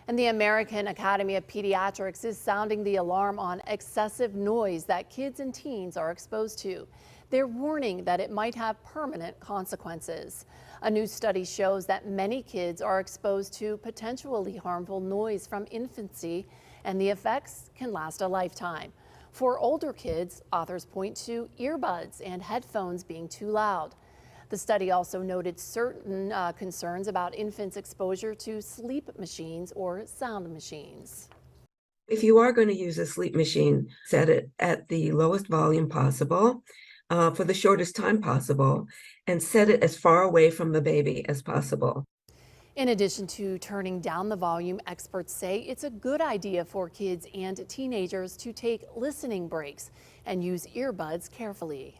And the American Academy of Pediatrics is sounding the alarm on excessive noise that kids and teens are exposed to. They're warning that it might have permanent consequences. A new study shows that many kids are exposed to potentially harmful noise from infancy, and the effects can last a lifetime. For older kids, authors point to earbuds and headphones being too loud. The study also noted certain concerns about infants' exposure to sleep machines or sound machines. If you are going to use a sleep machine, set it at the lowest volume possible for the shortest time possible, and set it as far away from the baby as possible. In addition to turning down the volume, experts say it's a good idea for kids and teenagers to take listening breaks and use earbuds carefully.